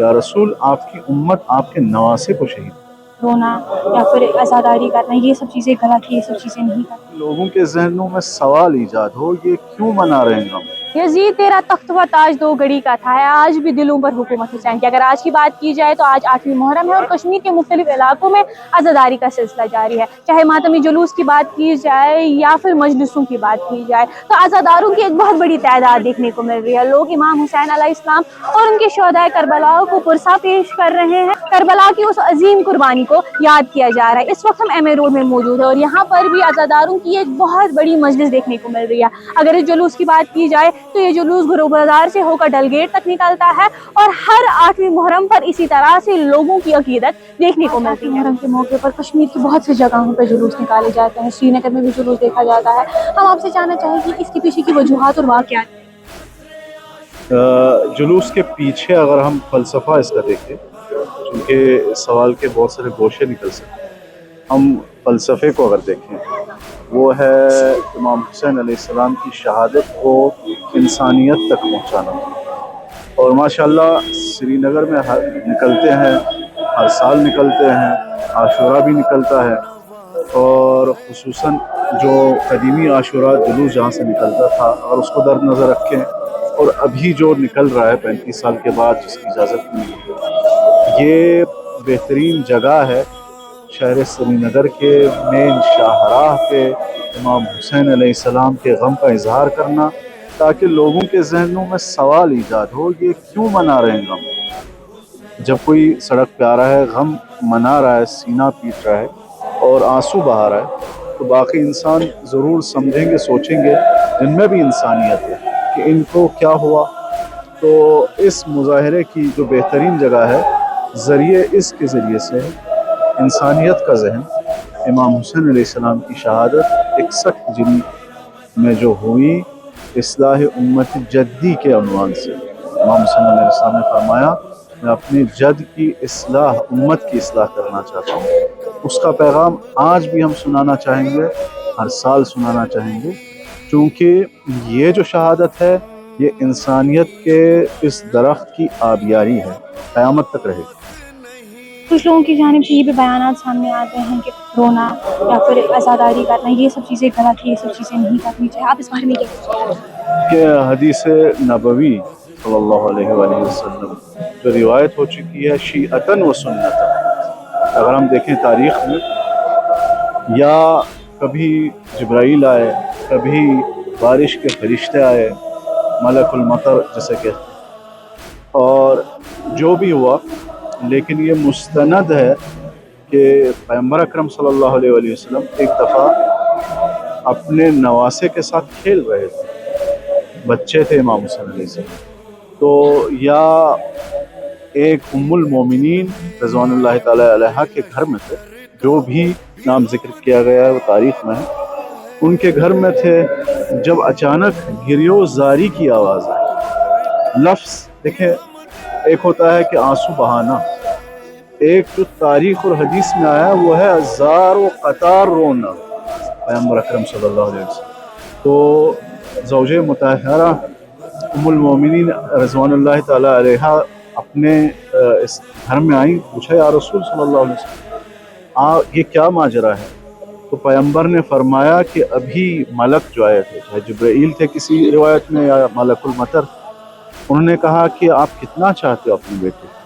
या रसूल आपकी उम्मत आपके नवासे को शहीद। रोना या फिर आज़ादारी करना, ये सब चीज़ें गलत है, ये सब चीज़ें नहीं करना। लोगों के जहनों में सवाल ईजाद हो, ये क्यों मना रहे हैं हम? यजीद तेरा तख्त व ताज दो घड़ी का था है, आज भी दिलों पर हुकूमत हुसैन की। अगर आज की बात की जाए तो आज 8वीं मुहर्रम है और कश्मीर के मुख्तलिफ इलाकों में आज़ादारी का सिलसिला जारी है। चाहे मातमी जुलूस की बात की जाए या फिर मजलिसों की बात की जाए तो आज़ादारों की एक बहुत बड़ी तादाद देखने को मिल रही है। लोग इमाम हुसैन अलैहिस्सलाम और उनके शोहदाए करबला को पुरसा पेश कर रहे हैं। करबला की उस अजीम कुर्बानी को याद किया जा रहा है। इस वक्त हम एमए रोड में मौजूद है और यहाँ पर भी आज़ादारों की एक बहुत बड़ी मजलिस देखने को मिल रही है। अगर इस जुलूस की बात की जाए तो ये जुलूस गुरु बाजार से होकर डलगेट तक निकलता है और हर 8वीं मुहर्रम पर इसी तरह से लोगों की अकीदत देखने को मिलती है। मुहर्रम के मौके पर कश्मीर की बहुत सी जगहों पर जुलूस निकाले जाते हैं, श्रीनगर में भी जुलूस देखा जाता है। हम आपसे जानना चाहेंगे कि इसके पीछे की वजूहात और वाक़यात। जुलूस के पीछे अगर हम फ़लसफ़ा इसका देखें, क्योंकि सवाल के बहुत सारे गोशे निकल सकते हैं, हम फ़लसफ़े को अगर देखें, वो है इमाम हुसैन अलैहिस्सलाम की शहादत को इंसानियत तक पहुँचाना। और माशाल्लाह श्रीनगर में निकलते हैं, हर साल निकलते हैं, आशूरा भी निकलता है। और खुसूसन जो कदीमी आशूरा जुलूस जहाँ से निकलता था, और उसको दर नज़र रखें और अभी जो निकल रहा है 35 साल के बाद जिसकी इजाज़त मिली, ये बेहतरीन जगह है शहर श्रीनगर के मेन शाहराह पे इमाम हुसैन अलैहिस्सलाम के गम का इजहार करना, ताकि लोगों के जहनों में सवाल ईजाद हो, ये क्यों मना रहे हैं गम। जब कोई सड़क पे आ रहा है, गम मना रहा है, सीना पीट रहा है और आंसू बहा रहा है, तो बाकी इंसान ज़रूर समझेंगे, सोचेंगे इनमें भी इंसानियत है कि इनको क्या हुआ। तो इस मुजाहरे की जो बेहतरीन जगह है, ज़रिए इसके ज़रिए से इंसानियत का जहन, इमाम हुसैन अलैहिस्सलाम की शहादत 61 हिजरी में जो हुई, इस्लाह उम्मत जद्दी के उन्वान से इमाम हुसैन अलैहिस्सलाम ने फरमाया, मैं अपने जद की इस्लाह, उम्मत की इस्लाह करना चाहता हूँ। उसका पैगाम आज भी हम सुनाना चाहेंगे, हर साल सुनाना चाहेंगे, क्योंकि ये जो शहादत है, ये इंसानियत के इस दरख्त की आबियारी है, क़यामत तक रहेगी। कुछ लोगों की जानिब से ये भी बयानात सामने आते हैं कि रोना या फिर आज़ादारी करना, ये सब चीज़ें गलत है, ये सब चीज़ें नहीं करनी चाहिए। आप इस बारे में क्या कहते हैं? कि हदीस नबवी सल्लल्लाहु अलैहि वसल्लम जो रिवायत हो चुकी है, शीअतन व सुन्नतन, अगर हम देखें तारीख़ में, या कभी जिब्राइल आए, कभी बारिश के फरिश्ते आए, मलकुल मतर जैसे कहते हैं, और जो भी हुआ, लेकिन ये मुस्तनद है कि पैगंबर अकरम सल्लल्लाहु अलैहि वसल्लम एक दफ़ा अपने नवासे के साथ खेल रहे थे, बच्चे थे इमाम हुसैन अलैहिस्सलाम, तो या एक उम्मुल मोमिनीन रज़वानुल्लाहि ताला अलैहा के घर में थे, जो भी नाम जिक्र किया गया है वो तारीख़ में है, उनके घर में थे, जब अचानक गिरियो ज़ारी की आवाज़ आई। लफ्ज़ देखें, एक होता है कि आंसू बहाना, एक जो तारीख़ और हदीस में आया है वो है अज़ार व क़तार रोना, पैगंबर अकरम सल्लल्लाहु अलैहि वसल्लम। तो ज़ौजे मुतहरा उम्मुल मोमिनीन रज़वानुल्लाहि ताला अलैहा अपने इस घर में आई, पूछा या रसूल सल्लल्लाहु अलैहि वसल्लम ये क्या माजरा है। तो पैगंबर ने फरमाया कि अभी मलक जो आए थे, चाहे जिब्राइल थे किसी रिवायत में या मलकुल मतर, उन्होंने कहा कि आप कितना चाहते हो अपने बेटे।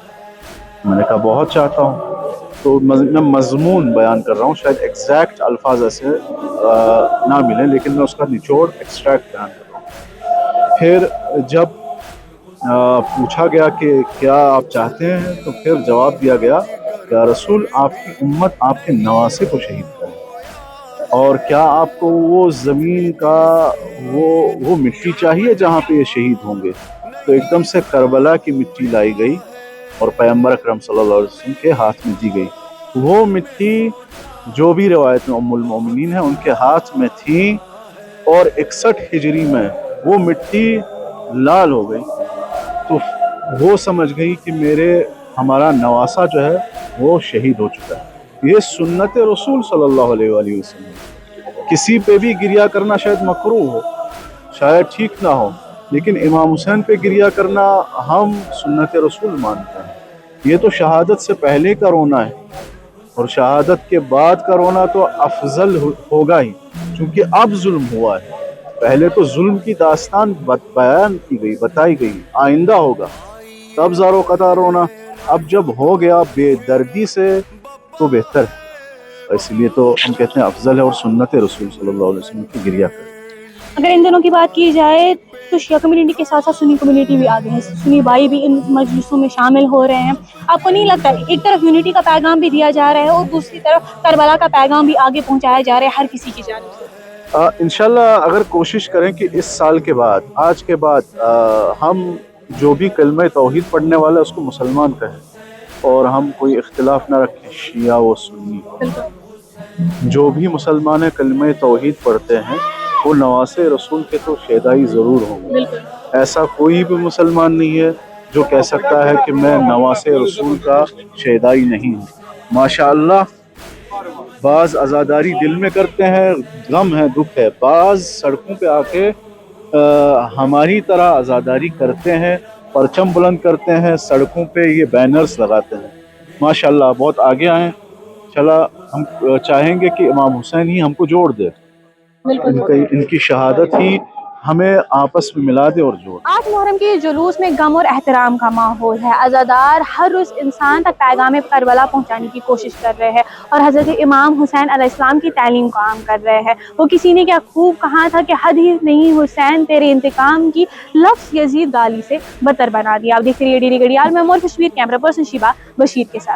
मैंने कहा बहुत चाहता हूँ। तो मैं मज़मून बयान कर रहा हूँ, शायद एग्जैक्ट अल्फाज ऐसे ना मिले, लेकिन मैं उसका निचोड़ एक्सट्रैक्ट बयान कर रहा हूँ। फिर जब पूछा गया कि क्या आप चाहते हैं, तो फिर जवाब दिया गया, या रसूल आपकी उम्मत आपके नवासे को शहीद करे, और क्या आपको वो ज़मीन का वो मिट्टी चाहिए जहाँ पे ये शहीद होंगे। तो एकदम से करबला की मिट्टी लाई गई और पैगंबर अकरम सल्लल्लाहु अलैहि वसल्लम के हाथ में दी गई। वो मिट्टी जो भी रिवायत में उम्मुल मोमिनीन है उनके हाथ में थी, और 61 हिजरी में वो मिट्टी लाल हो गई। तो वो समझ गई कि हमारा नवासा जो है वो शहीद हो चुका है। ये सुन्नत रसूल सल्लल्लाहु अलैहि वसल्लम। किसी पे भी गिरिया करना शायद मकरूह हो, शायद ठीक ना हो, लेकिन इमाम हुसैन पे गिरिया करना हम सुन्नत रसूल मानते हैं। یہ تو شہادت سے پہلے کا رونا ہے، اور شہادت کے بعد کا رونا تو افضل ہوگا ہی، چونکہ اب ظلم ہوا ہے۔ پہلے تو ظلم کی داستان بیان کی گئی، بتائی گئی، آئندہ ہوگا، تب زارو قطع رونا۔ اب جب ہو گیا بے دردی سے تو بہتر ہے، اس لیے تو ہم کہتے ہیں افضل ہے اور سنت رسول صلی اللہ علیہ وسلم کی گریہ کریں۔ اگر ان دنوں کی بات کی جائے تو شیعہ کمیونٹی کے ساتھ ساتھ سنی کمیونٹی بھی آگے ہے، سنی بھائی بھی ان مجلسوں میں شامل ہو رہے ہیں۔ آپ کو نہیں لگتا ایک طرف یونٹی کا پیغام بھی دیا جا رہا ہے اور دوسری طرف کربلا کا پیغام بھی آگے پہنچایا جا رہا ہے ہر کسی کی جانب سے؟ انشاءاللہ اگر کوشش کریں کہ اس سال کے بعد، آج کے بعد، ہم جو بھی کلمہ توحید پڑھنے والا ہے اس کو مسلمان کہیں، اور ہم کوئی اختلاف نہ رکھیں شیعہ و سنی۔ جو بھی مسلمان کلمہ توحید پڑھتے ہیں وہ نواسے رسول کے تو شیدائی ضرور ہوں گے۔ ایسا کوئی بھی مسلمان نہیں ہے جو کہہ سکتا ہے کہ میں نواسے رسول کا شیدائی نہیں ہوں۔ ماشاءاللہ بعض عزاداری دل میں کرتے ہیں، غم ہے، دکھ ہے، بعض سڑکوں پہ آ کے ہماری طرح عزاداری کرتے ہیں، پرچم بلند کرتے ہیں، سڑکوں پہ یہ بینرز لگاتے ہیں۔ ماشاءاللہ بہت آگے آئیں۔ چلا ہم چاہیں گے کہ امام حسین ہی ہم کو جوڑ دے، ان کی شہادت ہی ہمیں آپس میں ملا دے اور جوڑ۔ 8 محرم کے جلوس میں غم اور احترام کا ماحول ہے۔ عزادار ہر روز انسان تک پیغام کربلا پہنچانے کی کوشش کر رہے ہیں اور حضرت امام حسین علیہ السلام کی تعلیم کو عام کر رہے ہیں۔ وہ کسی نے کیا خوب کہا تھا کہ حد ہی نہیں حسین تیرے انتقام کی، لفظ یزید گالی سے بدتر بنا دیا۔ آپ دیکھ رہی ہے ڈیلی گھڑیال میں، مور کشمیر، کیمرہ پرسن شیبہ بشیر کے ساتھ۔